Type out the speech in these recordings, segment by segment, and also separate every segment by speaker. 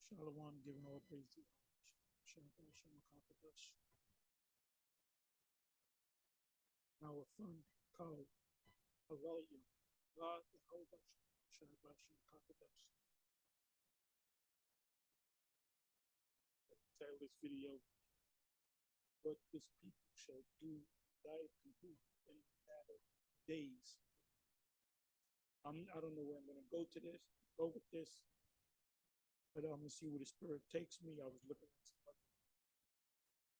Speaker 1: Shalom, giving all praise to God. Shabbat Shalom, Kakadash. Our fun called Hallelujah. God, the Kodash. Shabbat Shalom, Kakadash. Title this video, What This People Shall Do, Thy People in the Latter Days. I don't know where I'm going to go with this, but I'm going to see where the Spirit takes me. I was looking at some other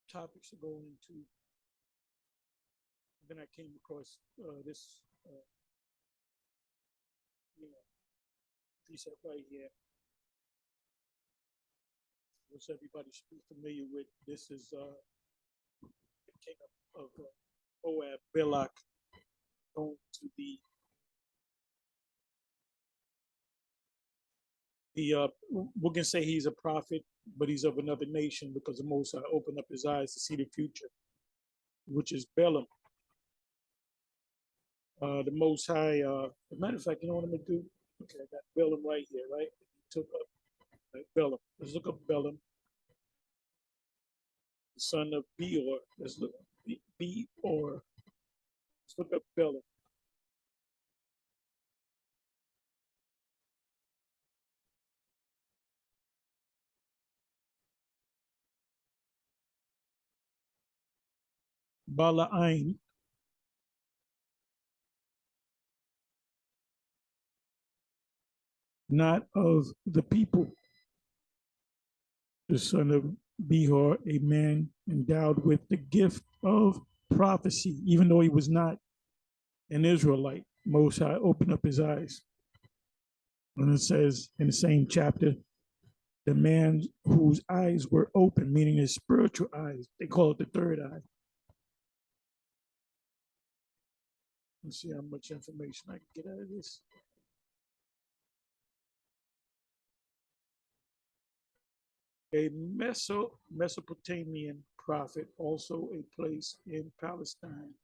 Speaker 1: topics to go into. Then I came across this, precept right here, which everybody should be familiar with. This is the king of Moab, Balak, going to we can say he's a prophet, but he's of another nation because the Most High opened up his eyes to see the future, which is Balaam. The Most High, as a matter of fact, you know what I'm going to do? Okay, I got Balaam right here, right? He took up Balaam. Let's look up Balaam, the son of Beor. Let's look Beor. Let's look up Balaam. Balaam, not of the people, the son of Behor, a man endowed with the gift of prophecy, even though he was not an Israelite. Most High opened up his eyes. And it says in the same chapter, the man whose eyes were open, meaning his spiritual eyes, they call it the third eye. Let's see how much information I can get out of this. A Mesopotamian prophet, also a place in Palestine.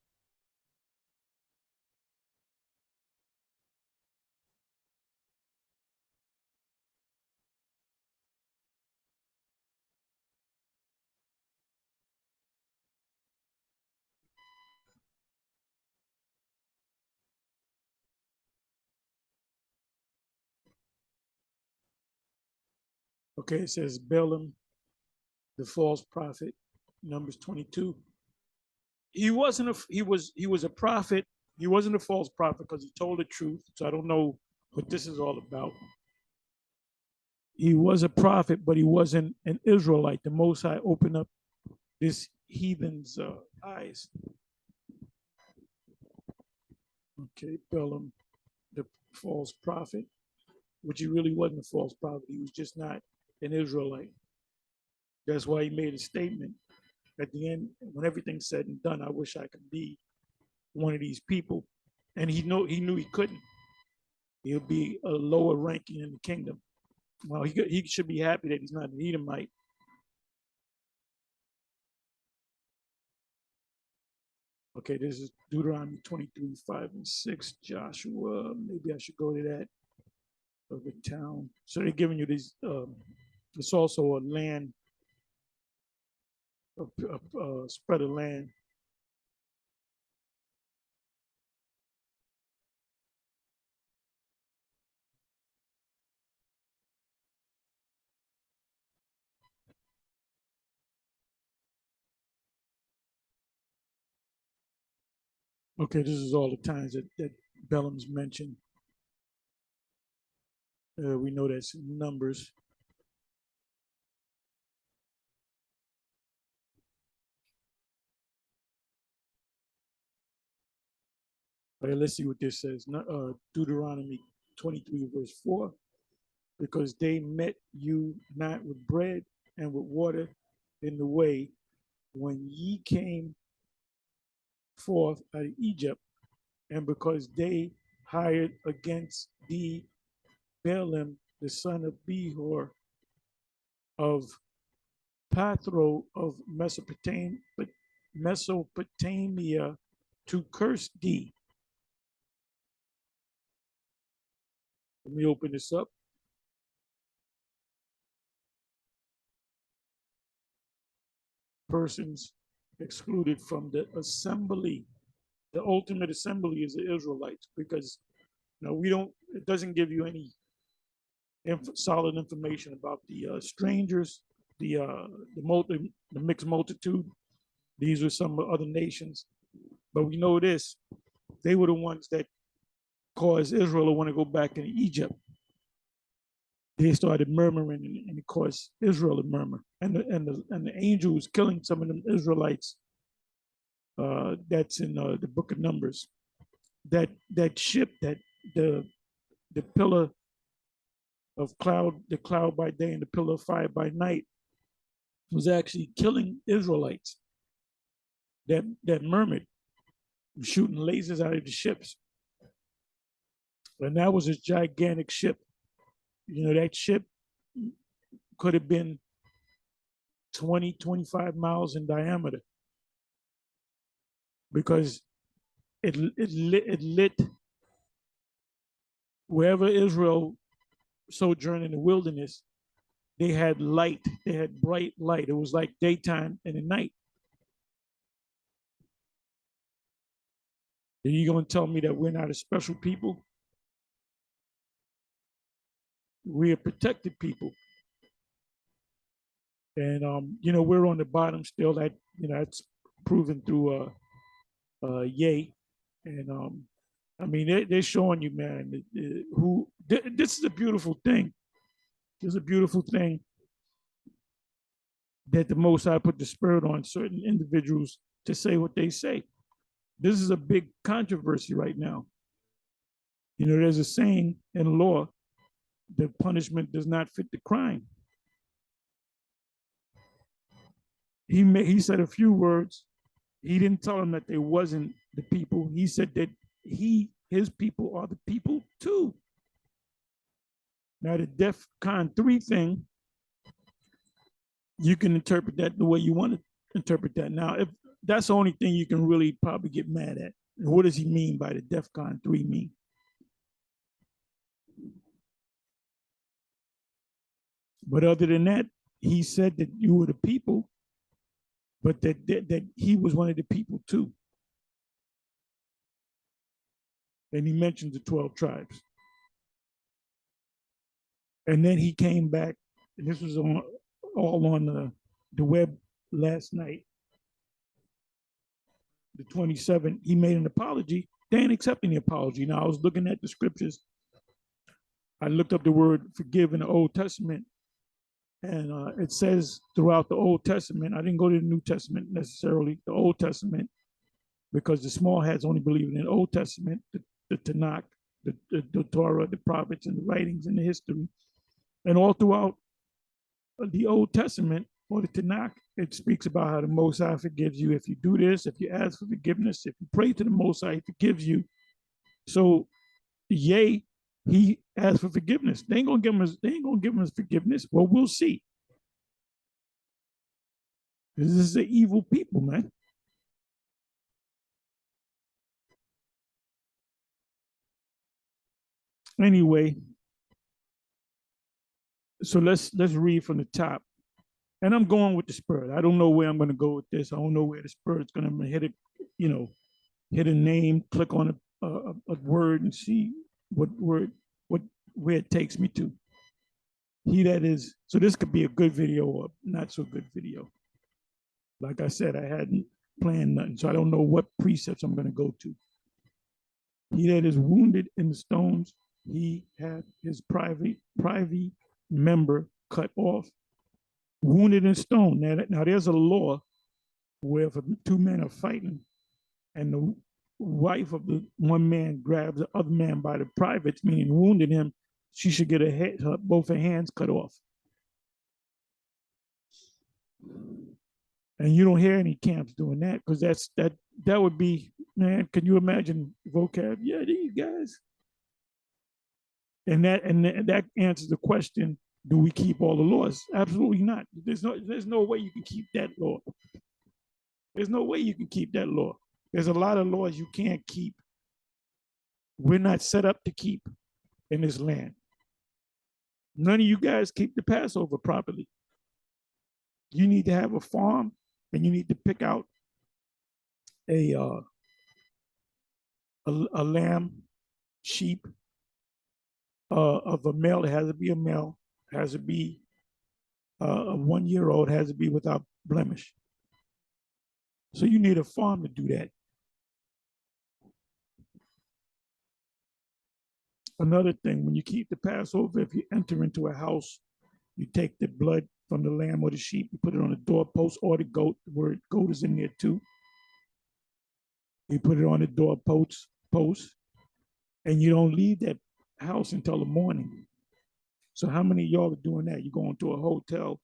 Speaker 1: Okay, it says Balaam, the false prophet, Numbers 22. He was a prophet. He wasn't a false prophet because he told the truth. So I don't know what this is all about. He was a prophet, but he wasn't an Israelite. The Most High opened up this heathen's eyes. Okay, Balaam, the false prophet, which he really wasn't a false prophet. He was just not an Israelite. That's why he made a statement at the end, when everything's said and done. I wish I could be one of these people, and he knew he couldn't. He'll be a lower ranking in the kingdom. Well, he should be happy that he's not an Edomite. Okay, this is Deuteronomy 23, 5 and 6. Joshua, maybe I should go to that of the town. So they're giving you these. It's also a land, a spread of land. Okay, this is all the times that Balaam's mentioned. We know that's in Numbers. Okay, let's see what this says. Deuteronomy 23, verse 4. Because they met you not with bread and with water in the way when ye came forth out of Egypt, and because they hired against thee Balaam, the son of Behor, of Pathro of Mesopotamia, to curse thee. Let me open this up. persons excluded from the assembly. The ultimate assembly is the Israelites, because we don't. It doesn't give you any solid information about the strangers, the mixed multitude. These were some other nations, but we know this: they were the ones that caused Israel to want to go back into Egypt. They started murmuring, and it caused Israel to murmur. And the angel was killing some of them Israelites. That's in the book of Numbers. That ship, that the pillar of cloud, the cloud by day and the pillar of fire by night, was actually killing Israelites that murmured, shooting lasers out of the ships. And that was a gigantic ship. That ship could have been 20, 25 miles in diameter, because it lit wherever Israel sojourned in the wilderness. They had light. They had bright light. It was like daytime and at night. Are you going to tell me that we're not a special people? We are protected people. And, we're on the bottom still. That's proven through Ye. And, they're showing you, man, this is a beautiful thing. This is a beautiful thing that the Most High put the Spirit on certain individuals to say what they say. This is a big controversy right now. There's a saying in law: the punishment does not fit the crime. He said a few words. He didn't tell them that they wasn't the people. He said that his people are the people too. Now the DEFCON 3 thing, you can interpret that the way you want to interpret that. Now, if that's the only thing you can really probably get mad at. What does he mean by the DEFCON 3 mean? But other than that, he said that you were the people, but that he was one of the people too. And he mentioned the 12 tribes. And then he came back, and this was all on the web last night, the 27th. He made an apology. They ain't accepting the apology. Now, I was looking at the scriptures. I looked up the word forgive in the Old Testament, and it says throughout the Old Testament. I didn't go to the New Testament necessarily, the Old Testament, because the small hats only believe in the Old Testament, the Tanakh, the Torah, the prophets, and the writings and the history. And all throughout the Old Testament, or the Tanakh, it speaks about how the Most High forgives you if you do this, if you ask for forgiveness, if you pray to the Most High, He forgives you. So, Ye, he asked for forgiveness. They ain't gonna give him his forgiveness. Well, we'll see. This is an evil people, man. Anyway, so let's read from the top. And I'm going with the Spirit. I don't know where I'm going to go with this. I don't know where the Spirit's going to hit it, hit a name, click on a word, and see where it takes me to. He that is, so this could be a good video or not so good video. Like I said, I hadn't planned nothing, so I don't know what precepts I'm going to go to. He that is wounded in the stones, he hath his privy member cut off. Wounded in stone. Now there's a law where if two men are fighting and the wife of the one man grabs the other man by the privates, meaning wounded him, she should get both her hands cut off. And you don't hear any camps doing that, because that would be, man, can you imagine vocab? Yeah, these guys. And that answers the question, do we keep all the laws? Absolutely not. There's no way you can keep that law. There's no way you can keep that law. There's a lot of laws you can't keep. We're not set up to keep in this land. None of you guys keep the Passover properly. You need to have a farm and you need to pick out a lamb, sheep of a male. It has to be a male. It has to be a 1 year old. It has to be without blemish. So you need a farm to do that. Another thing, when you keep the Passover, if you enter into a house, you take the blood from the lamb or the sheep, you put it on the doorpost or the goat. The word goat is in there too. You put it on the doorpost, and you don't leave that house until the morning. So how many of y'all are doing that? You go into a hotel.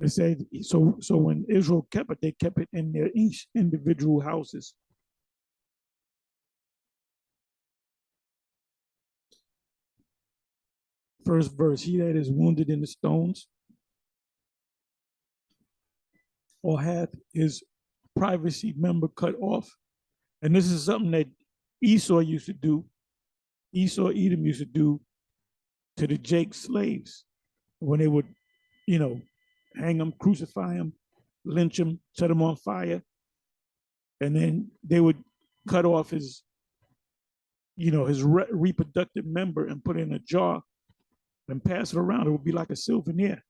Speaker 1: They say so. So when Israel kept it, they kept it in their each individual houses. First verse: He that is wounded in the stones, or hath his privacy member cut off, and this is something that Esau used to do. Esau, Edom used to do to the Jake slaves when they would, hang them, crucify them, lynch them, set them on fire, and then they would cut off his, his reproductive member and put it in a jar and pass it around. It would be like a souvenir.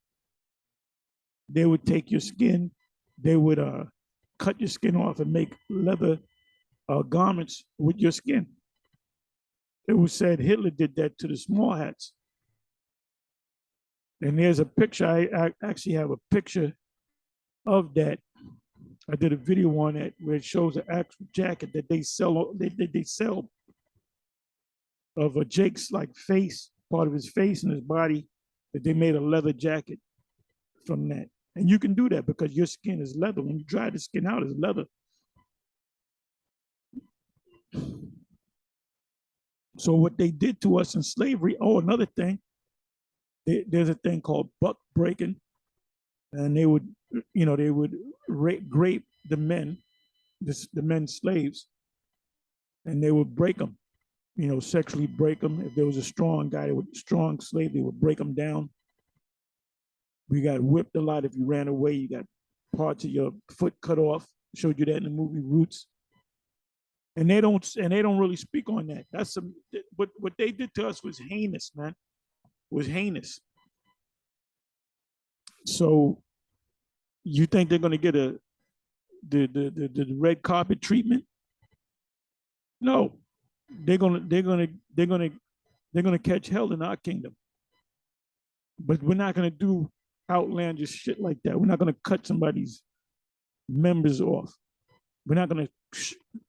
Speaker 1: They would take your skin, they would cut your skin off and make leather garments with your skin. It was said Hitler did that to the small hats. And there's a picture, I actually have a picture of that. I did a video on it where it shows an actual jacket that they sell. They sell of a Jake's like face, part of his face and his body, that they made a leather jacket from that. And you can do that because your skin is leather. When you dry the skin out, it's leather. So what they did to us in slavery, another thing, there's a thing called buck breaking, and they would grape the men, the men slaves, and they would break them, sexually break them. If there was a strong guy, strong slave, they would break them down. We got whipped a lot. If you ran away, you got parts of your foot cut off. Showed you that in the movie Roots. And they don't really speak on that. That's what they did to us was heinous, man. Was heinous. So you think they're gonna get the red carpet treatment? No, they're gonna catch hell in our kingdom. But we're not gonna do outlandish shit like that. We're not gonna cut somebody's members off. We're not gonna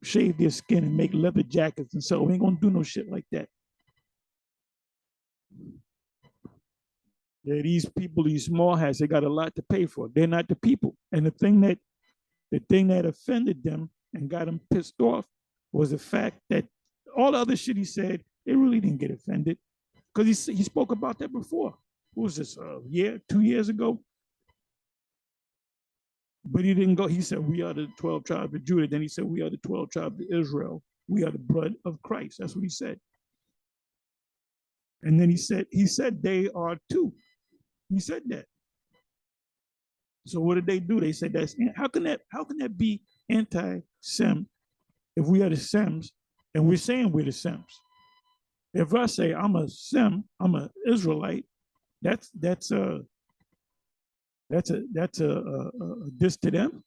Speaker 1: shave their skin and make leather jackets and sell. We ain't gonna do no shit like that. Yeah, these people, these small hats, they got a lot to pay for. They're not the people. And the thing that offended them and got them pissed off was the fact that all the other shit he said, they really didn't get offended because he spoke about that before. What was this, a year, 2 years ago? But he didn't go. He said, we are the 12 tribes of Judah. Then he said, we are the 12 tribes of Israel. We are the blood of Christ. That's what he said. And then he said they are too. He said that. So what did they do? They said how can that be anti-Sem if we are the Sems and we're saying we're the Sems? If I say I'm a Sem, I'm an Israelite, that's a diss to them.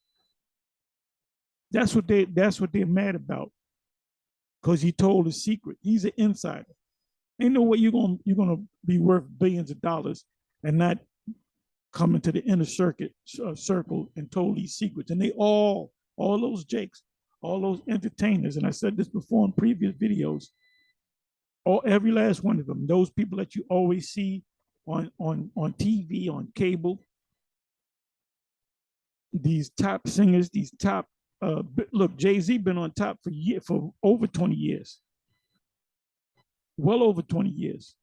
Speaker 1: That's what they're mad about. Because he told a secret. He's an insider. Ain't no way you're gonna be worth billions of dollars and not come into the inner circle and told these secrets. And they all those Jakes, all those entertainers, and I said this before in previous videos, every last one of them, those people that you always see on TV, on cable, these top singers, these top, look, Jay-Z been on top for over 20 years. Well over 20 years.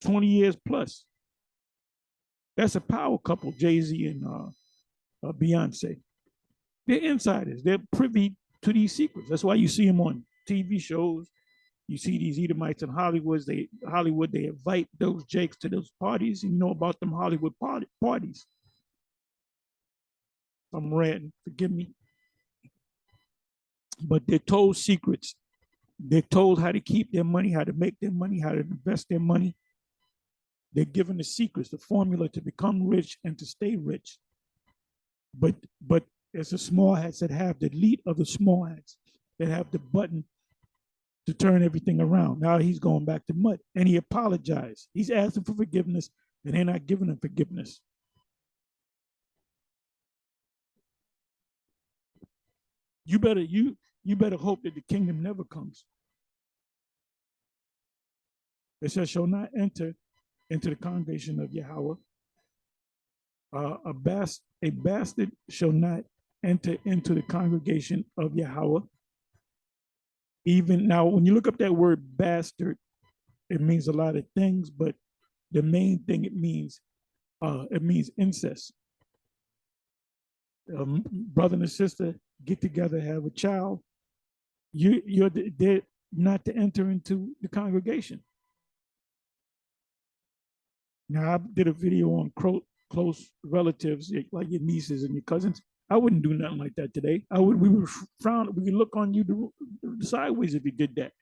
Speaker 1: 20 years plus. That's a power couple, Jay-Z and Beyonce. They're insiders. They're privy to these secrets. That's why you see them on TV shows. You see these Edomites in Hollywood, they invite those jakes to those parties. You know about them Hollywood parties. I'm ranting, forgive me. But they're told secrets. They're told how to keep their money, how to make their money, how to invest their money. They're given the secrets, the formula to become rich and to stay rich. But it's the small hats that have the elite of the small hats that have the button to turn everything around. Now he's going back to mud, and he apologized. He's asking for forgiveness, and they're not giving him forgiveness. You better hope that the kingdom never comes. It says, shall not enter into the congregation of Yahweh. A bastard shall not enter into the congregation of Yahweh. Even now, when you look up that word bastard, it means a lot of things, but the main thing it means incest. Brother and sister get together, have a child. They're not to enter into the congregation. Now, I did a video on close relatives, like your nieces and your cousins. I wouldn't do nothing like that today. We would frown. We could look on you sideways if you did that.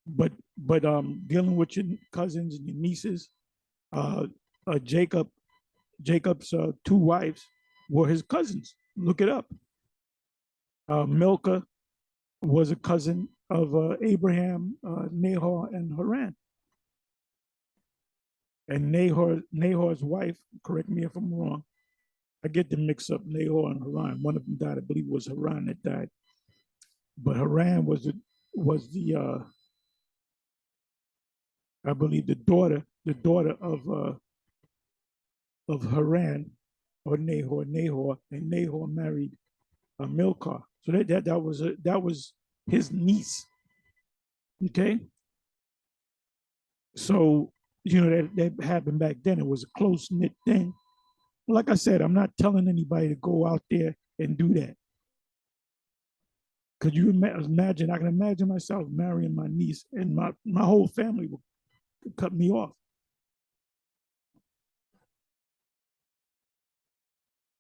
Speaker 1: But dealing with your cousins and your nieces, Jacob's two wives were his cousins. Look it up. Milcah was a cousin of Abraham, Nahor, and Haran. And Nahor's wife, correct me if I'm wrong, I get them mixed up, Nahor and Haran. One of them died, I believe it was Haran that died. But Haran was the I believe the daughter of Haran or Nahor, and Nahor married Milcah. So that was his niece. Okay. So, that happened back then. It was a close-knit thing. Like I said, I'm not telling anybody to go out there and do that. Could you imagine? I can imagine myself marrying my niece, and my whole family would cut me off.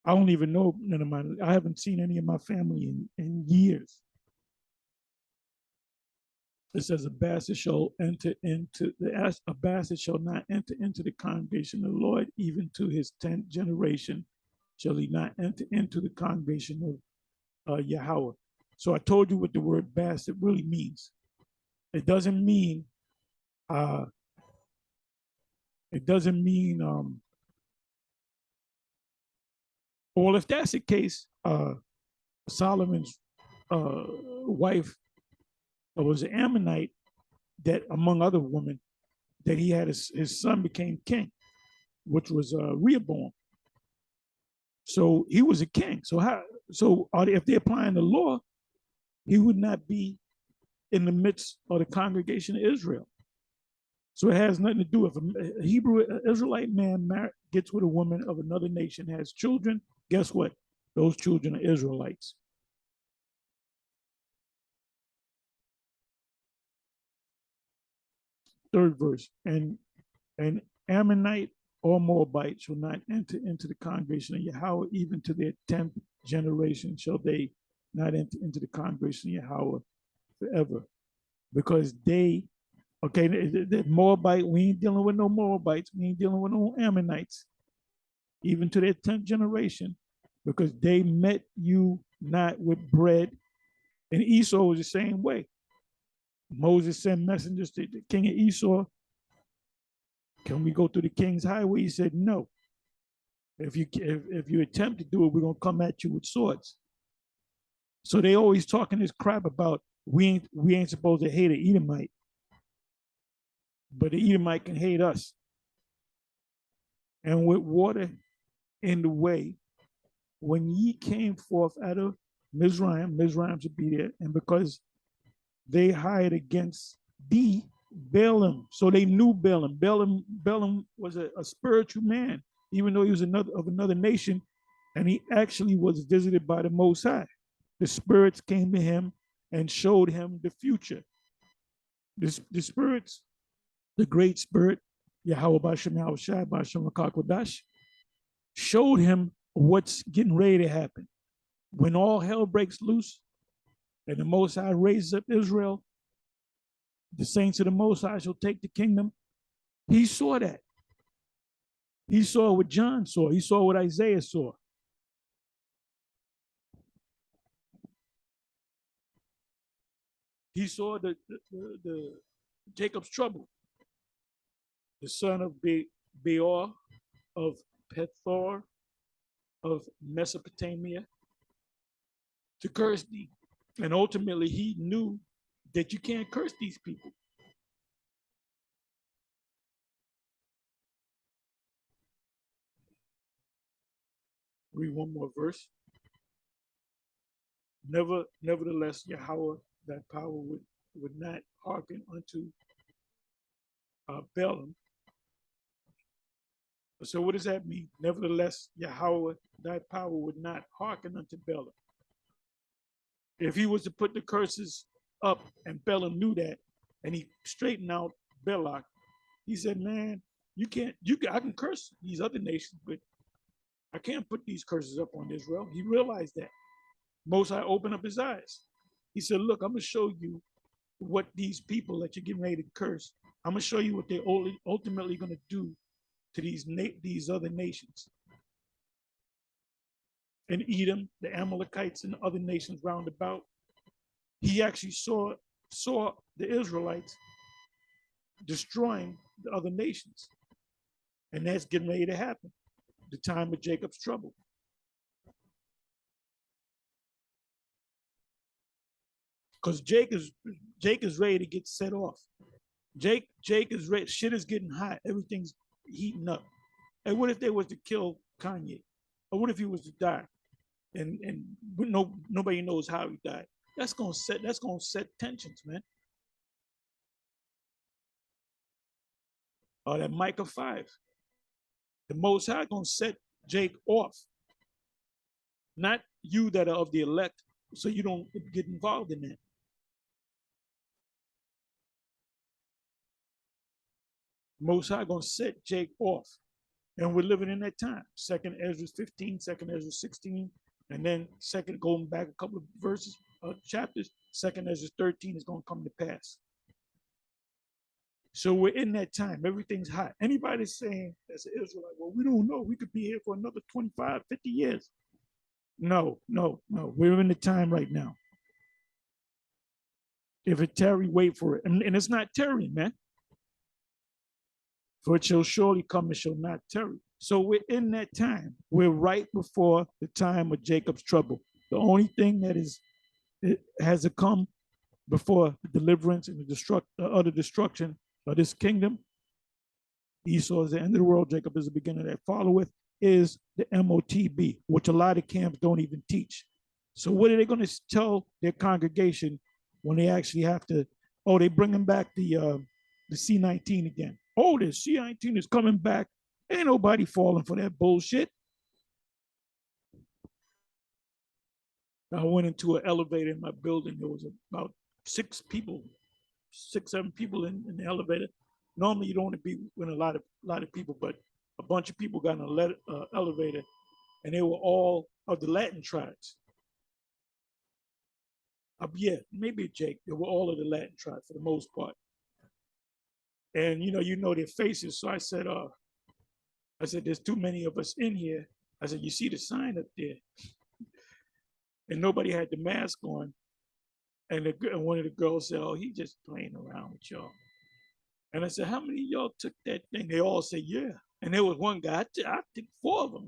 Speaker 1: I don't even know none of I haven't seen any of my family in years. It says a bastard shall enter into a bastard shall not enter into the congregation of the Lord, even to his 10th generation shall he not enter into the congregation of Yahweh. So I told you what the word bastard really means. It doesn't mean well, if that's the case, Solomon's wife was an Ammonite that, among other women, that he had his son became king, which was Rehoboam. So he was a king. So if they're applying the law, he would not be in the midst of the congregation of Israel. So it has nothing to do with a Hebrew Israelite man gets with a woman of another nation, has children. Guess what? Those children are Israelites. Third verse, and Ammonite or Moabite shall not enter into the congregation of Yahweh, even to their 10th generation shall they not enter into the congregation of Yahweh forever. Because the Moabite, we ain't dealing with no Moabites, we ain't dealing with no Ammonites, even to their 10th generation, because they met you not with bread. And Esau was the same way. Moses sent messengers to the king of Esau. Can we go through the king's highway? He said, no. If you attempt to do it, we're going to come at you with swords. So they always talking this crap about we ain't supposed to hate an Edomite, but the Edomite can hate us. And with water in the way, when ye came forth out of Mizraim should be there, and because they hired against thee, Balaam. So they knew Balaam. Balaam was a spiritual man, even though he was of another nation, and he actually was visited by the Most High. the spirits came to him and showed him the future. The spirits, the great spirit, Yahweh Bashem Yahushai Bashem Kakwadash, showed him what's getting ready to happen. When all hell breaks loose and the Most High raises up Israel, the saints of the Most High shall take the kingdom. He saw that. He saw what John saw. He saw what Isaiah saw. He saw the Jacob's trouble, the son of Beor, of Pethor, of Mesopotamia, to curse thee. And ultimately, he knew that you can't curse these people. Read one more verse. Nevertheless, Yahweh, that power would not hearken unto Balaam. So what does that mean? Nevertheless, Yahweh, thy power would not hearken unto Balaam. If he was to put the curses up and Balaam knew that, and he straightened out Balak, he said, man, I can curse these other nations, but I can't put these curses up on Israel. He realized that. Most High opened up his eyes. He said, look, I'm going to show you what these people that you're getting ready to curse, I'm going to show you what they're ultimately going to do to these other nations. And Edom, the Amalekites, and other nations round about, he actually saw the Israelites destroying the other nations. And that's getting ready to happen, the time of Jacob's trouble. Because Jake is ready to get set off. Jake is ready. Shit is getting hot. Everything's heating up. And what if they was to kill Kanye? Or what if he was to die? And nobody knows how he died. That's gonna set tensions, man. Or that Micah 5. The Most High gonna set Jake off. Not you that are of the elect, so you don't get involved in that. Most High gonna set Jake off. And we're living in that time. 2nd Ezra 15, 2nd Ezra 16, and then going back a couple of verses, chapters, 2nd Ezra 13 is gonna come to pass. So we're in that time. Everything's hot. Anybody saying as an Israelite, well, we don't know. We could be here for another 25, 50 years. No. We're in the time right now. If it tarry, wait for it. And it's not tarrying, man. For it shall surely come and shall not tarry. So we're in that time. We're right before the time of Jacob's trouble. The only thing that has to come before the deliverance and the utter destruction of this kingdom, Esau is the end of the world, Jacob is the beginning that followeth, is the MOTB, which a lot of camps don't even teach. So what are they going to tell their congregation when they actually have to, they bringing back the C-19 again. Oh, the C-19 is coming back. Ain't nobody falling for that bullshit. I went into an elevator in my building. There was about 6, 7 people in the elevator. Normally, you don't want to be with a lot of people, but a bunch of people got in an elevator, and they were all of the Latin tribes. Yeah, maybe Jake. They were all of the Latin tribes for the most part. And you know their faces. So I said, there's too many of us in here. I said, you see the sign up there? And nobody had the mask on. And one of the girls said, oh, he just playing around with y'all. And I said, how many of y'all took that thing? They all said, yeah. And there was one guy, I took 4 of them.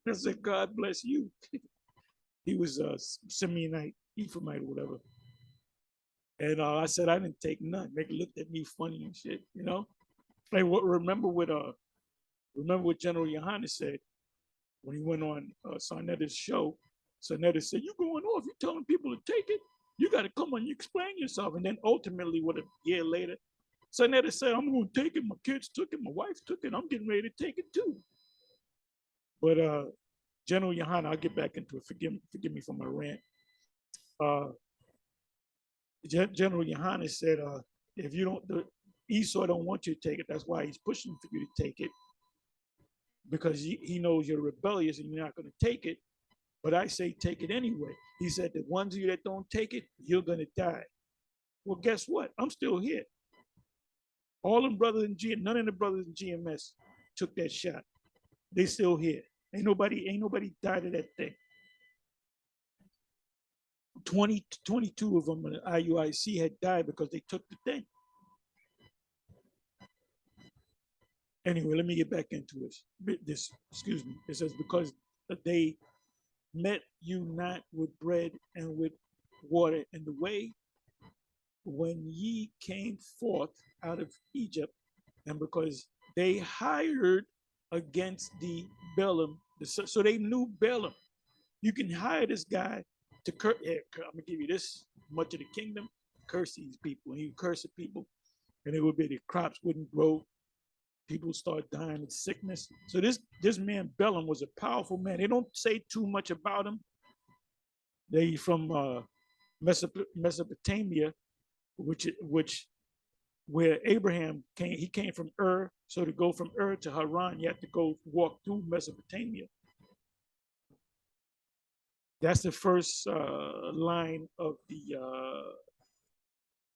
Speaker 1: I said, God bless you. He was a Simeonite, Ephraimite, or whatever. And I said, I didn't take none. They looked at me funny and shit, Like, remember what General Yohanes said when he went on Sarnetta's show. Sarnetta said, you going off, you telling people to take it? You got to come on, you explain yourself. And then ultimately, a year later, Sarnetta said, I'm going to take it. My kids took it. My wife took it. I'm getting ready to take it too. But General Yohanan, I'll get back into it. Forgive me for my rant. General Yohanan said, if you don't, Esau don't want you to take it. That's why he's pushing for you to take it, because he knows you're rebellious and you're not going to take it. But I say take it anyway. He said, the ones of you that don't take it, you're going to die. Well, guess what? I'm still here. All them brothers in none of the brothers in GMS took that shot. They still here. Ain't nobody died of that thing. 22 of them in the IUIC had died because they took the thing. Anyway, let me get back into this. Excuse me. It says, because they met you not with bread and with water in the way when ye came forth out of Egypt, and because they hired against the Balaam. So they knew Balaam. You can hire this guy to curse. I'm gonna give you this much of the kingdom. Curse these people. And you curse the people, and it would be the crops wouldn't grow. People start dying of sickness. So this man Balaam was a powerful man. They don't say too much about him. They from Mesopotamia, which where Abraham came. He came from Ur. So to go from Ur to Haran, you have to go walk through Mesopotamia. That's the first line of the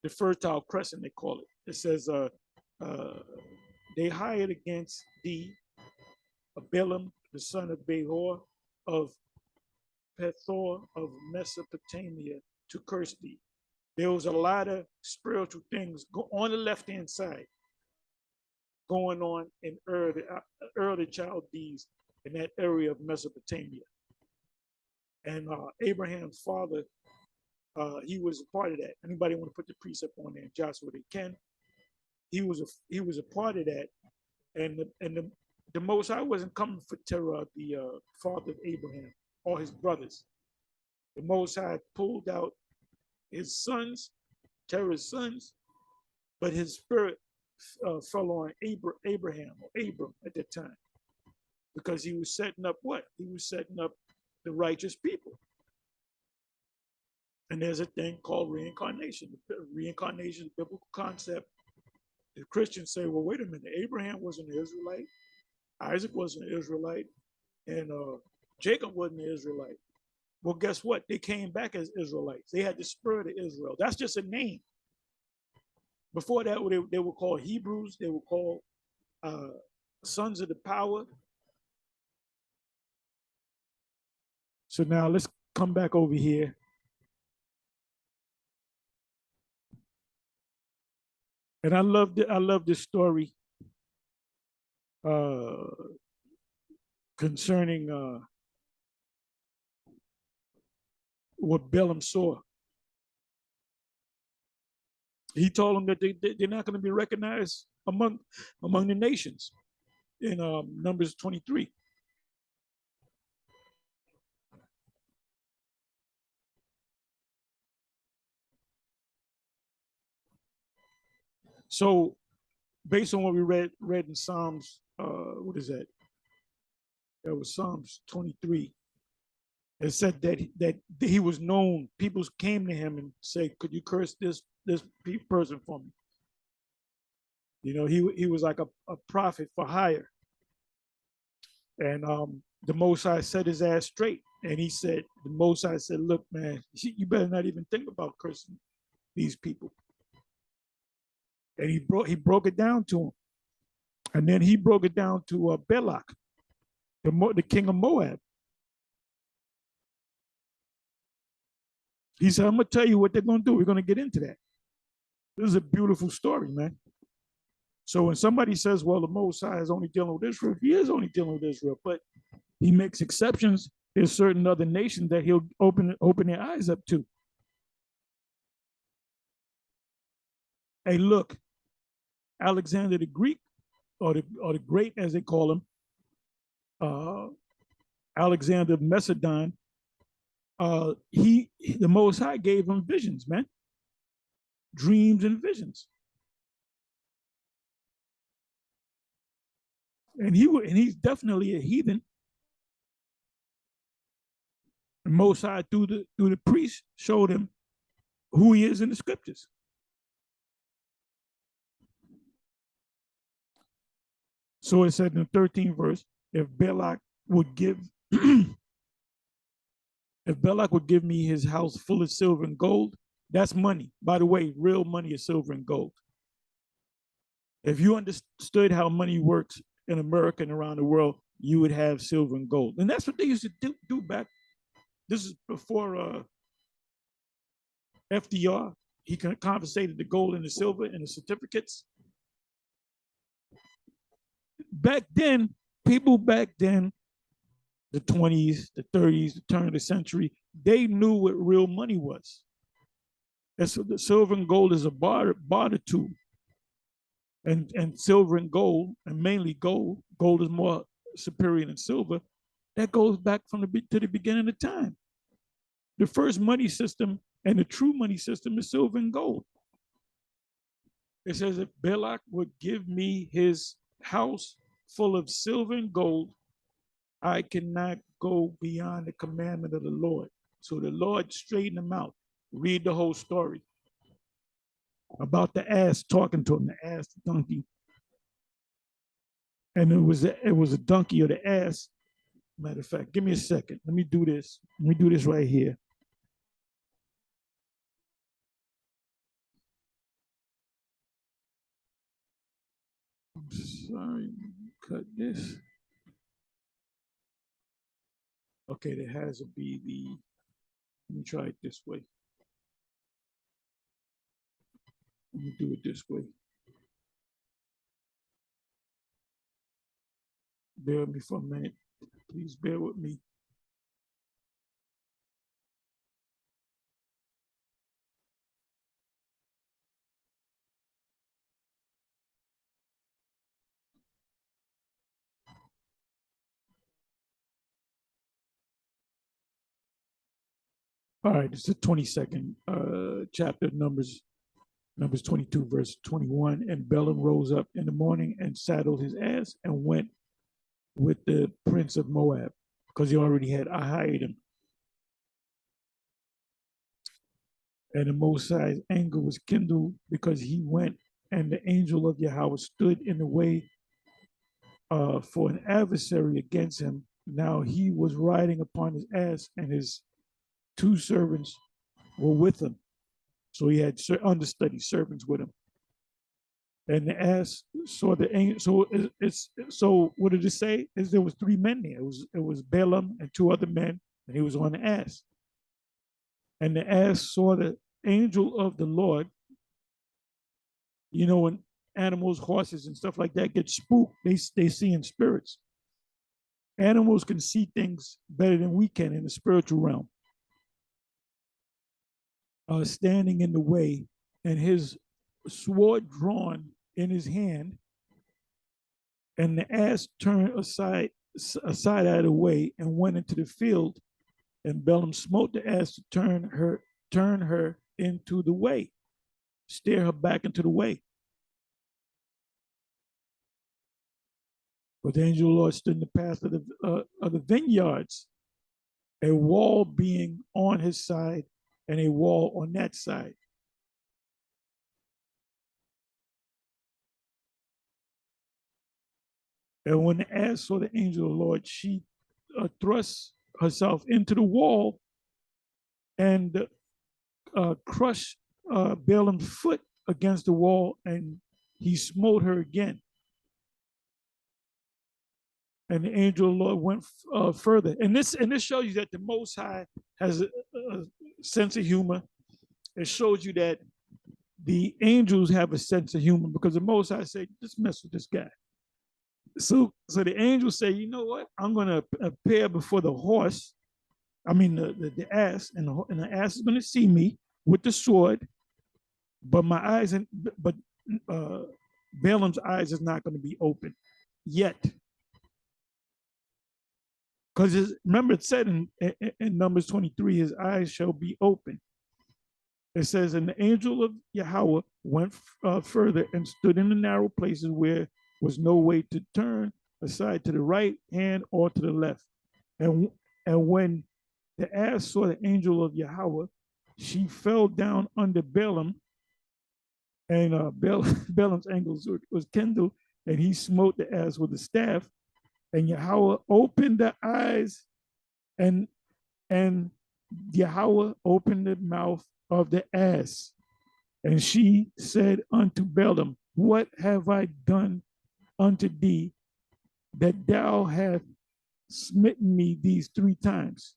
Speaker 1: Fertile Crescent, they call it. It says, they hired against thee Balaam, the son of Behor, of Pethor of Mesopotamia, to curse thee. There was a lot of spiritual things on the left-hand side going on in early Chaldees, in that area of Mesopotamia. And Abraham's father, he was a part of that. Anybody want to put the precept on there, Joshua, they can. He was a part of that, and the Most High wasn't coming for Terah, the father of Abraham, or his brothers. The Most High pulled out his sons, Terah's sons, but his spirit fell on Abraham or Abram at that time, because he was setting up what? He was setting up the righteous people. And there's a thing called reincarnation. Reincarnation is a biblical concept. The Christians say, well, wait a minute, Abraham wasn't an Israelite, Isaac wasn't an Israelite, and Jacob wasn't an Israelite. Well, guess what? They came back as Israelites. They had the spirit of Israel. That's just a name. Before that, they were called Hebrews. They were called sons of the power. So now let's come back over here. And I love this story concerning what Balaam saw. He told them that they're not going to be recognized among the nations in Numbers 23. So based on what we read in Psalms, what is that? That was Psalms 23. It said that he was known. People came to him and said, could you curse this person for me? You know, he was like a prophet for hire. And the Most High set his ass straight. And the Most High said, look, man, you better not even think about cursing these people. And he broke it down to him. And then he broke it down to Balak, the king of Moab. He said, I'm going to tell you what they're going to do. We're going to get into that. This is a beautiful story, man. So when somebody says, well, the Most High is only dealing with Israel, he is only dealing with Israel, but he makes exceptions. There's certain other nations that he'll open their eyes up to. Hey, look, Alexander the Greek, or the Great, as they call him, Alexander of Macedon, the Most High gave him visions, man, dreams and visions, and he's definitely a heathen. And Most High through the priest showed him who he is in the scriptures. So it said in the 13th verse, if Balak would give if Balak would give me his house full of silver and gold, that's money. By the way, real money is silver and gold. If you understood how money works in America and around the world, you would have silver and gold. And that's what they used to do back. This is before FDR. He confiscated the gold and the silver and the certificates. Back then, people back then, the 20s, the 30s, the turn of the century, they knew what real money was. And so the silver and gold is a barter tool. And silver and gold, and mainly gold is more superior than silver. That goes back to the beginning of time. The first money system and the true money system is silver and gold. It says if Balak would give me his house full of silver and gold, I cannot go beyond the commandment of the Lord. So the Lord straightened him out. Read the whole story about the ass talking to him, the ass, the donkey. And it was a donkey or the ass. Matter of fact, give me a second. Let me do this. Let me do this right here. I'm sorry, cut this. Okay, there has to be the, let me try it this way. Let me do it this way. Bear with me for a minute. Please bear with me. All right, it's the 22nd chapter, Numbers 22, verse 21. And Balaam rose up in the morning and saddled his ass and went with the prince of Moab, because he already had hired him. And the Most High's anger was kindled because he went, and the angel of Yahweh stood in the way for an adversary against him. Now he was riding upon his ass, and his two servants were with him. So he had understudy servants with him. And the ass saw the angel. So what did it say? Is there was three men there. It was Balaam and two other men, and he was on the ass. And the ass saw the angel of the Lord. You know, when animals, horses, and stuff like that get spooked, they see in spirits. Animals can see things better than we can in the spiritual realm. Standing in the way, and his sword drawn in his hand, and the ass turned aside out of the way and went into the field, and Balaam smote the ass to turn her into the way, steer her back into the way. But the angel of the Lord stood in the path of the vineyards, a wall being on his side and a wall on that side. And when the ass saw the angel of the Lord, she thrust herself into the wall and crushed Balaam's foot against the wall, and he smote her again. And the angel of the Lord went further. And this shows you that the Most High has a sense of humor. It shows you that the angels have a sense of humor, because the Most High said, just mess with this guy. So the angels say, you know what? I'm going to appear before the horse. I mean, the ass, and the ass is going to see me with the sword, but Balaam's eyes is not going to be open yet. Because remember, it said in Numbers 23, his eyes shall be open. It says, and the angel of Yahweh went further and stood in the narrow places where was no way to turn aside to the right hand or to the left. And when The ass saw the angel of Yahweh. She fell down under Balaam, and Balaam's anger was kindled, and he smote the ass with a staff. And Yahweh opened the eyes, and and Yahweh opened the mouth of the ass. And she said unto Balaam, what have I done unto thee that thou hast smitten me these 3 times?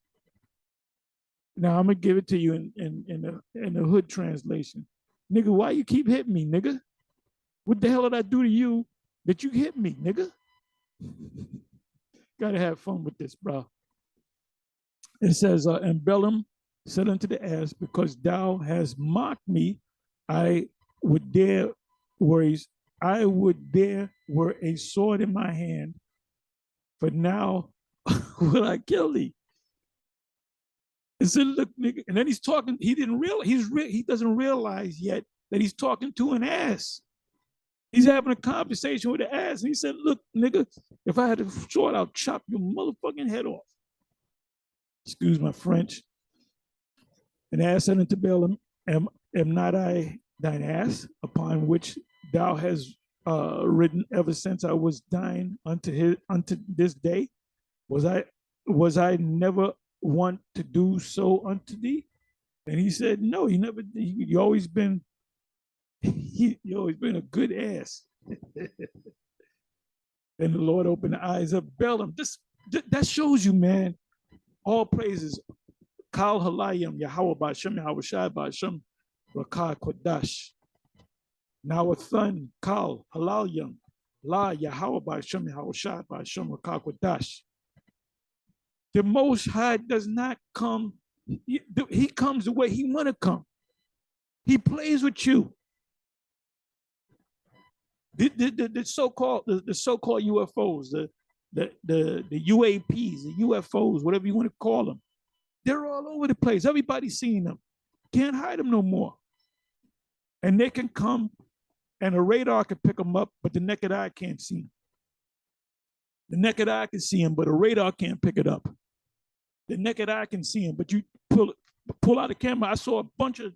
Speaker 1: Now I'm gonna give it to you in the hood translation. Nigga, why you keep hitting me, nigga? What the hell did I do to you that you hit me, nigga? Gotta have fun with this, bro. It says, and Balaam said unto the ass, because thou hast mocked me, I would there were a sword in my hand, for now will I kill thee. And said, look, nigga, and then he's talking, he doesn't realize yet that he's talking to an ass. He's having a conversation with the ass. And he said, look, nigga, if I had a sword, I'll chop your motherfucking head off. Excuse my French. And the ass said unto Balaam, am not I thine ass, upon which thou hast ridden ever since I was dying unto this day? Was I never want to do so unto thee? And he said, no, you never. You always been. You always been a good ass. And the Lord opened the eyes of Balaam. That shows you, man. All praises. Kal Halayim Yahweh Ba'Shem Yahweh Shai Ba'Shem Rakah Kodash. Now a thun Kal Halayim La Yahweh Ba'Shem Yahweh Shai Ba'Shem Rakah Kodash. The Most High does not come. He comes the way he want to come. He plays with you. The so-called UFOs, the UAPs, the UFOs, whatever you want to call them, they're all over the place. Everybody's seeing them. Can't hide them no more. And they can come, and a radar can pick them up, but the naked eye can't see them. The naked eye can see them, but a radar can't pick it up. The naked eye can see them, but you pull out a camera. I saw a bunch of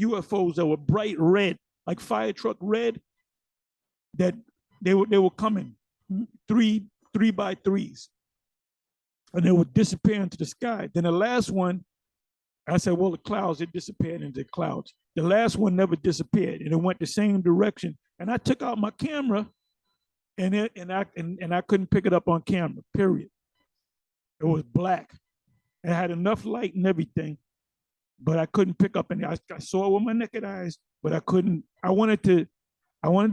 Speaker 1: UFOs that were bright red, like fire truck red, that they were coming, three by threes, and they would disappear into the sky. Then the last one, I said, well, the clouds, it disappeared into the clouds. The last one never disappeared, and it went the same direction. And I took out my camera, and I couldn't pick it up on camera, period. It was black. It had enough light and everything, but I couldn't pick up any. I saw it with my naked eyes, but I couldn't. I wanted to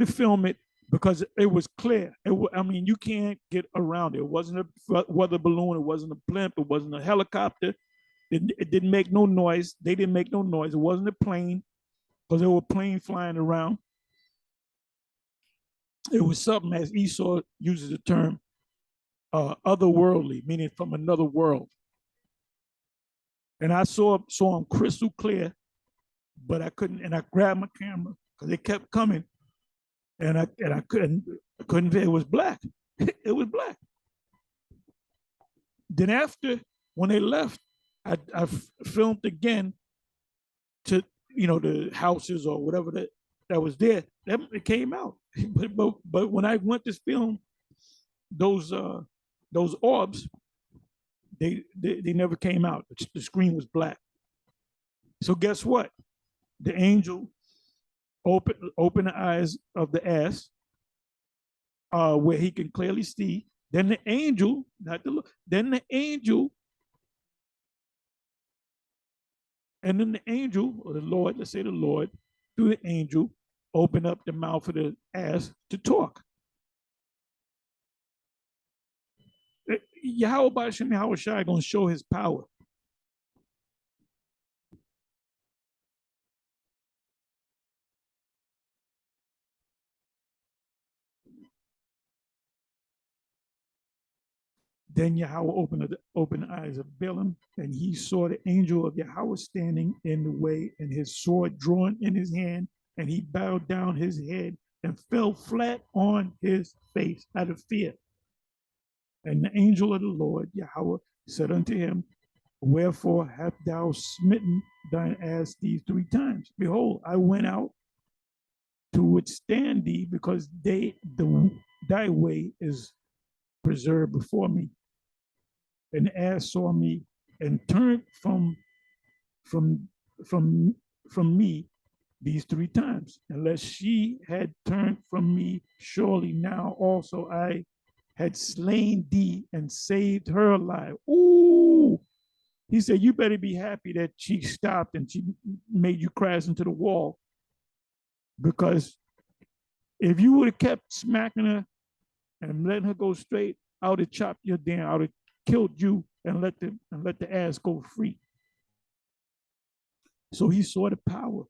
Speaker 1: film it because it was clear. I mean, you can't get around it. It wasn't a weather balloon. It wasn't a blimp. It wasn't a helicopter. It didn't make no noise. They didn't make no noise. It wasn't a plane, because there were planes flying around. It was something, as Esau uses the term, otherworldly, meaning from another world. And I saw them crystal clear, but I couldn't. And I grabbed my camera because they kept coming, and I couldn't. It was black. It was black. Then after, when they left, I filmed again to the houses or whatever that was there. It came out. But when I went to film those orbs, they never came out. The screen was black. So guess what? The angel opened the eyes of the ass, where he can clearly see. Then the angel, then the angel, and then the angel, or the Lord, let's say the Lord, through the angel, opened up the mouth of the ass to talk. Yahweh Ba'Shem Yahweh Shai going to show his power. Then Yahweh opened the eyes of Balaam, and he saw the angel of Yahweh standing in the way, and his sword drawn in his hand, and he bowed down his head and fell flat on his face out of fear. And the angel of the Lord, Yahweh, said unto him, Wherefore hast thou smitten thine ass these 3 times? Behold, I went out to withstand thee, because thy way is preserved before me. And the ass saw me and turned from from from me these 3 times. Unless she had turned from me, surely now also I had slain thee and saved her alive. Ooh. He said, you better be happy that she stopped and she made you crash into the wall. Because if you would have kept smacking her and letting her go straight, I would have chopped you down. I would have killed you and let the ass go free. So he saw the power.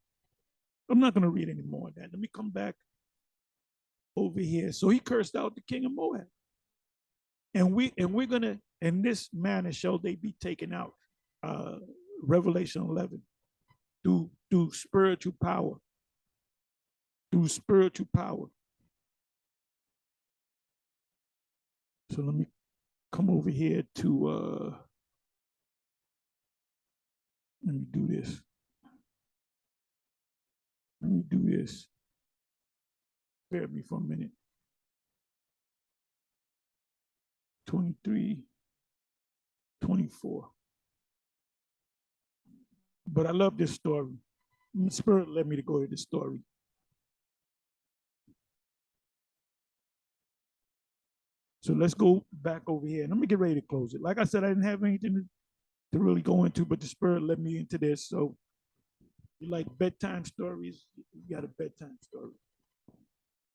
Speaker 1: I'm not going to read any more of that. Let me come back over here. So he cursed out the king of Moab. And we're gonna, in this manner shall they be taken out. Revelation 11, through spiritual power. Through spiritual power. So let me come over here to let me do this. Let me do this. Bear with me for a minute. 23, 24. But I love this story. The Spirit led me to go to this story. So let's go back over here. And let me get ready to close it. Like I said, I didn't have anything to really go into, but the Spirit led me into this. So you like bedtime stories, you got a bedtime story.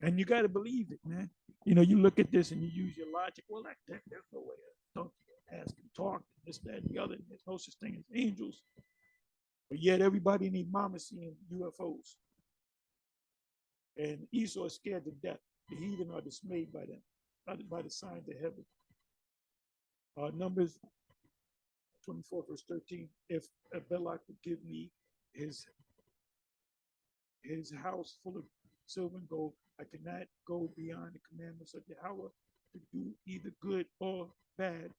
Speaker 1: And you got to believe it, man. You know, you look at this and you use your logic. Well, like that, there's no way to ask and talk, this, that, and the other. There's no such thing as angels. But yet everybody in their mama seeing UFOs. And Esau is scared to death. The heathen are dismayed by them, by the signs of heaven. Numbers 24, verse 13. If Abimelech would give me his house full of silver and gold, I cannot go beyond the commandments of Yahweh to do either good or bad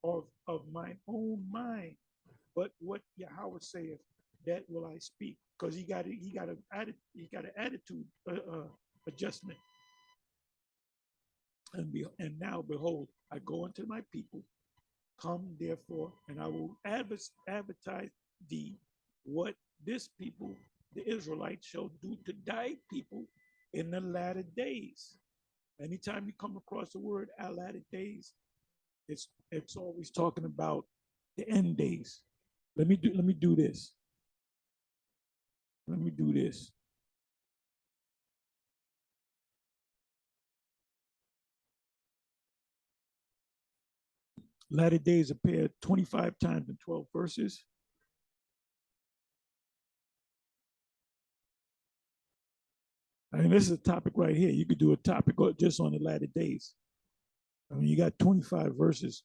Speaker 1: of mine own mind. But what Yahweh saith, that will I speak. Because he got an attitude adjustment. And now behold, I go unto my people. Come therefore, and I will advertise thee what this people, the Israelites, shall do to thy people in the latter days. Anytime you come across the word latter days, it's always talking about the end days. Let me do this. Let me do this. Latter days appear 25 times in 12 verses. I mean, this is a topic right here. You could do a topic just on the latter days. I mean, you got 25 verses.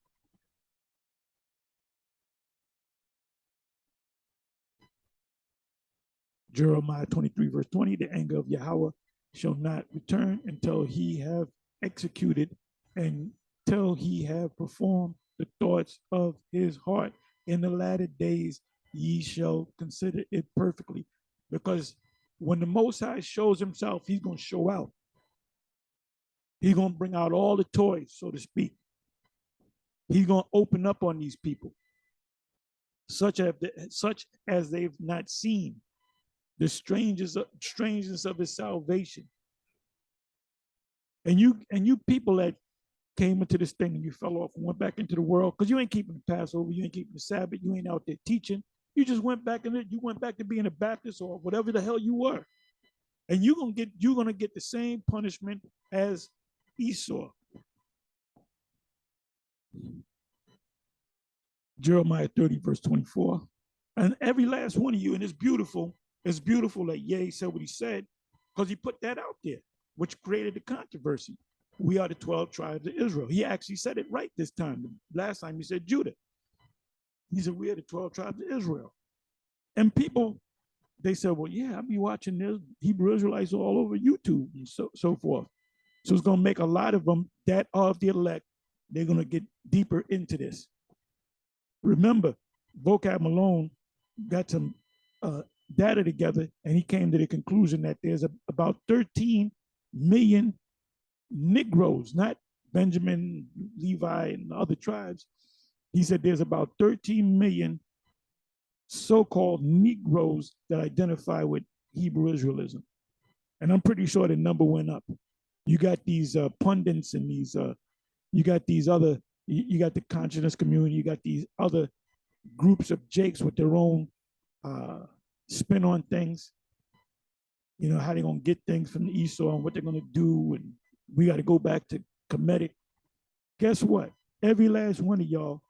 Speaker 1: Jeremiah 23, verse 20, the anger of Yahweh shall not return until he have executed and till he have performed the thoughts of his heart. In the latter days, ye shall consider it perfectly. Because when the Most High shows himself, he's going to show out. He's going to bring out all the toys, so to speak. He's going to open up on these people, such as they've not seen. The strangeness of his salvation. And you people that came into this thing and you fell off and went back into the world, because you ain't keeping the Passover, you ain't keeping the Sabbath, you ain't out there teaching. You just went back to being a Baptist or whatever the hell you were. And you're gonna get the same punishment as Esau. Jeremiah 30, verse 24. And every last one of you, and it's beautiful that Ye said what he said, because he put that out there, which created the controversy. We are the 12 tribes of Israel. He actually said it right this time. Last time he said Judah. He said, we are the 12 tribes of Israel. And people, they said, well, yeah, I'll be watching this Hebrew Israelites all over YouTube and so forth. So it's going to make a lot of them that are of the elect. They're going to get deeper into this. Remember, Vocab Malone got some data together, and he came to the conclusion that there's about 13 million Negroes, not Benjamin, Levi, and other tribes. He said there's about 13 million so-called Negroes that identify with Hebrew Israelism. And I'm pretty sure the number went up. You got these pundits and these, you got these other, you got the consciousness community, you got these other groups of jakes with their own spin on things. You know, how they're going to get things from the Esau and what they're going to do. And we got to go back to Kemetic. Guess what? Every last one of y'all,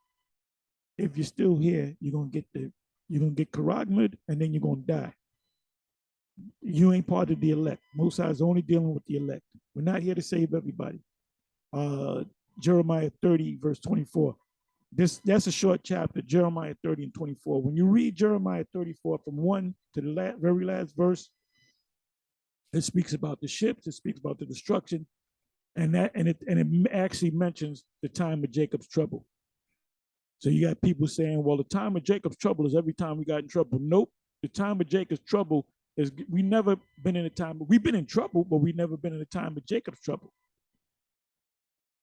Speaker 1: if you're still here, you're going to get Karagmad, and then you're going to die. You ain't part of the elect. Mosai is only dealing with the elect. We're not here to save everybody. Jeremiah 30, verse 24. That's a short chapter, Jeremiah 30 and 24. When you read Jeremiah 34 from 1 to the very last verse, it speaks about the ships, it speaks about the destruction, and it actually mentions the time of Jacob's trouble. So you got people saying, well, the time of Jacob's trouble is every time we got in trouble. Nope. The time of Jacob's trouble is we never been in a time, we've been in trouble, but we've never been in a time of Jacob's trouble.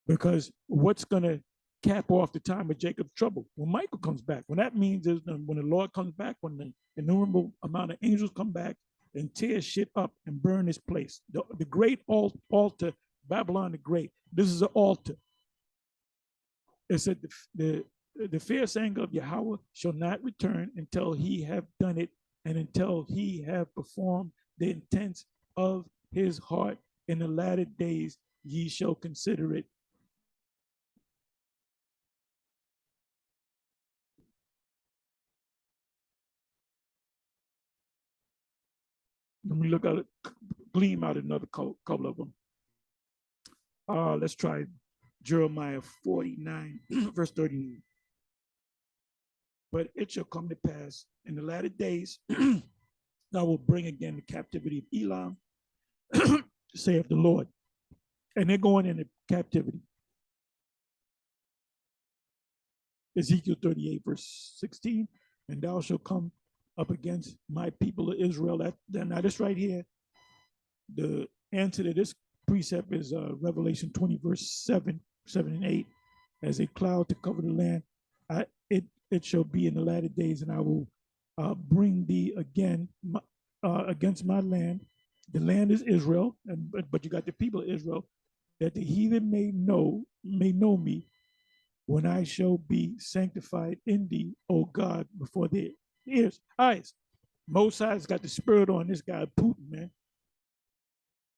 Speaker 1: Because what's going to cap off the time of Jacob's trouble? When Michael comes back. When that means is when the Lord comes back, when the innumerable amount of angels come back and tear shit up and burn this place. The great altar, Babylon the Great. This is an altar. It said the fierce anger of Yahweh shall not return until he have done it and until he have performed the intents of his heart. In the latter days ye shall consider it. Let me look at it, gleam out another couple of them. Let's try Jeremiah 49, verse 39. But it shall come to pass in the latter days, I will bring again the captivity of Elam, saith the Lord. And they're going into captivity. Ezekiel 38, verse 16. And thou shalt come up against my people of Israel. Now this right here, the answer to this precept is Revelation 20, verse 7 and 8. As a cloud to cover the land, it shall be in the latter days, and I will bring thee again against my land. The land is Israel, but you got the people of Israel, that the heathen may know me, when I shall be sanctified in thee, O God, before their ears, eyes. Mosai's got the spirit on this guy, Putin, man.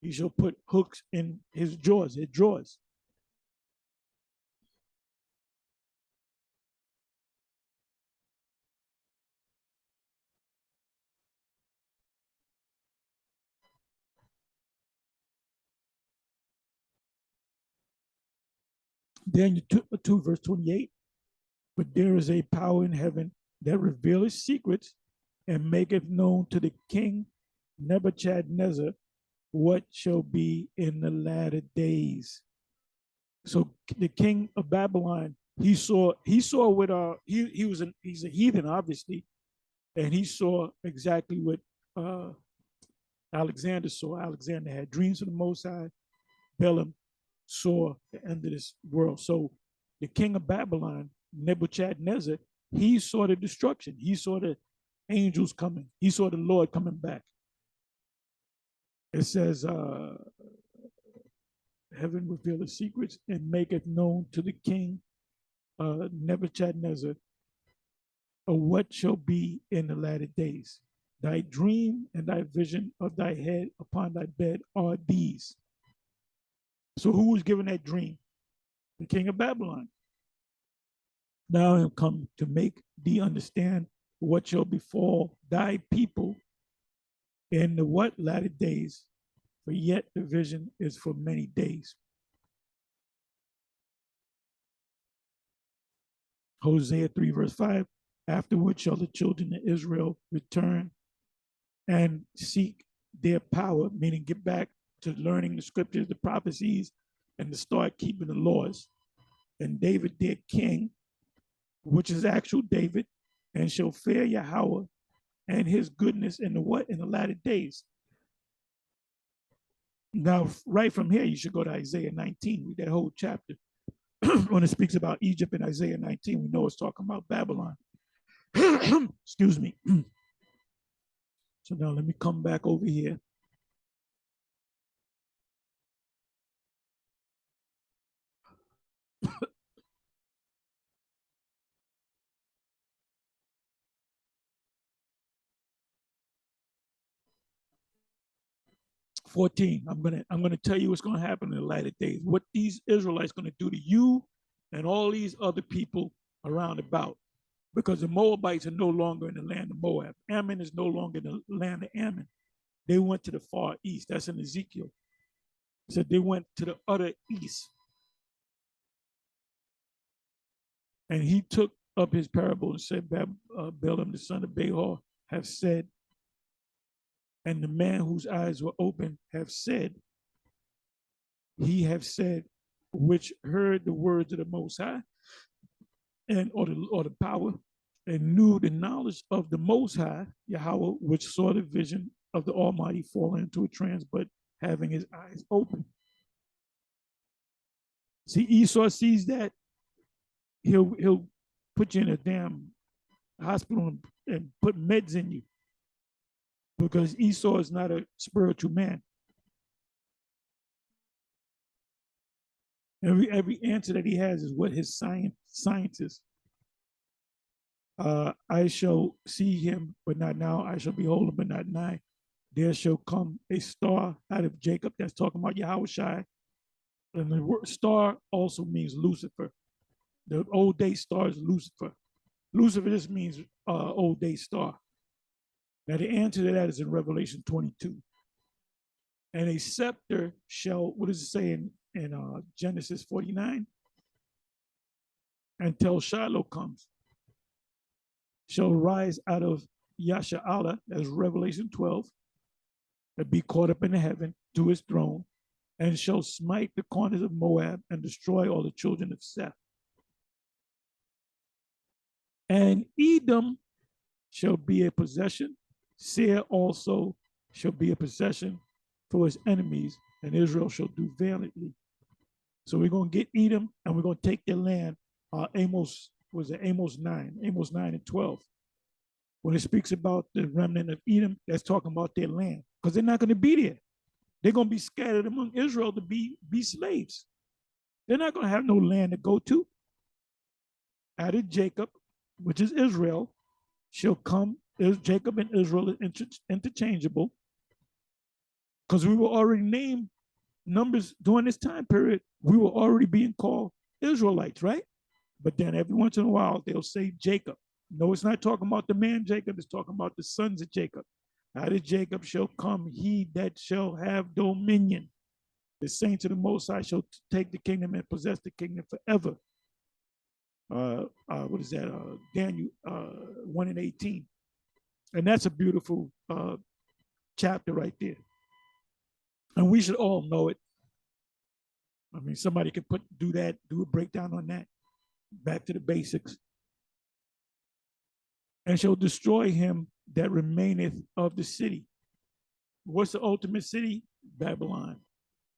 Speaker 1: He shall put hooks in his jaws, Daniel 2, verse 28. But there is a power in heaven that revealeth secrets and maketh known to the king Nebuchadnezzar what shall be in the latter days. So the king of Babylon, he's a heathen, obviously, and he saw exactly what Alexander saw. Alexander had dreams of the Most High. Balaam saw the end of this world. So the king of Babylon, Nebuchadnezzar, he saw the destruction. He saw the angels coming. He saw the Lord coming back. It says, heaven revealeth secrets and maketh known to the king Nebuchadnezzar what shall be in the latter days. Thy dream and thy vision of thy head upon thy bed are these. So who was given that dream? The king of Babylon. Now I am come to make thee understand what shall befall thy people in the what latter days, for yet the vision is for many days. Hosea 3, verse 5. Afterward shall the children of Israel return and seek their power, meaning get back to learning the scriptures, the prophecies, and to start keeping the laws. And David, their king, which is actual David, and shall fear Yahweh and his goodness in the what? In the latter days. Now, right from here, you should go to Isaiah 19, read that whole chapter. When it speaks about Egypt in Isaiah 19, we know it's talking about Babylon. Excuse me. So now let me come back over here. $14. I'm gonna tell you what's gonna happen in the latter days. What these Israelites gonna do to you and all these other people around about. Because the Moabites are no longer in the land of Moab. Ammon is no longer in the land of Ammon. They went to the far east. That's in Ezekiel. So they went to the utter east. And he took up his parable and said, Balaam, the son of Behor, have said, and the man whose eyes were open have said, he have said, which heard the words of the Most High, and or the power, and knew the knowledge of the Most High, Yahweh, which saw the vision of the Almighty falling into a trance, but having his eyes open. See, Esau sees that, he'll put you in a damn hospital and put meds in you, because Esau is not a spiritual man. Every answer that he has is what his science is. I shall see him, but not now. I shall behold him, but not nigh. There shall come a star out of Jacob. That's talking about Yahushai. And the word star also means Lucifer. The old day star is Lucifer. Lucifer just means old day star. Now the answer to that is in Revelation 22. And a scepter shall, what does it say in Genesis 49? Until Shiloh comes, shall rise out of Yasha'Allah, as Revelation 12, and be caught up in the heaven to his throne, and shall smite the corners of Moab and destroy all the children of Seth. And Edom shall be a possession. Seir also shall be a possession for his enemies, and Israel shall do valiantly. So we're going to get Edom, and we're going to take their land. Amos 9, Amos 9 and 12. When it speaks about the remnant of Edom, that's talking about their land, because they're not going to be there. They're going to be scattered among Israel to be slaves. They're not going to have no land to go to. Out of Jacob, which is Israel, shall come. Jacob and Israel are interchangeable, because we were already named numbers during this time period. We were already being called Israelites, right? But then every once in a while, they'll say Jacob. No, it's not talking about the man Jacob. It's talking about the sons of Jacob. Out of Jacob shall come he that shall have dominion. The saints of the Most High shall take the kingdom and possess the kingdom forever. What is that? Daniel 1 and 18. And that's a beautiful chapter right there. And we should all know it. I mean, somebody could do a breakdown on that. Back to the basics. And shall destroy him that remaineth of the city. What's the ultimate city? Babylon,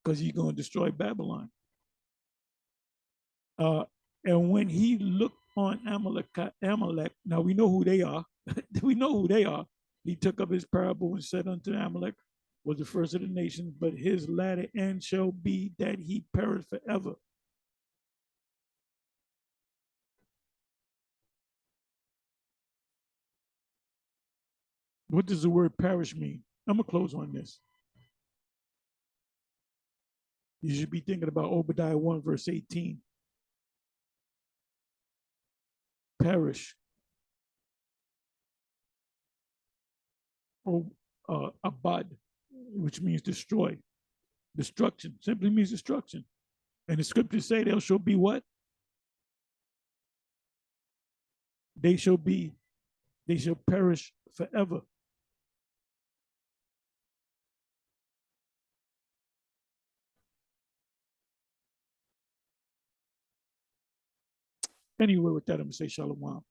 Speaker 1: because he's going to destroy Babylon. And when he looked on Amalek, now we know who they are. We know who they are. He took up his parable and said unto Amalek, was the first of the nations, but his latter end shall be that he perish forever. What does the word perish mean? I'm going to close on this. You should be thinking about Obadiah 1, verse 18. Perish. Or abad, which means destroy. Destruction simply means destruction. And the scriptures say there shall be what? They shall perish forever. Anyway, with that, I'm going to say shalom.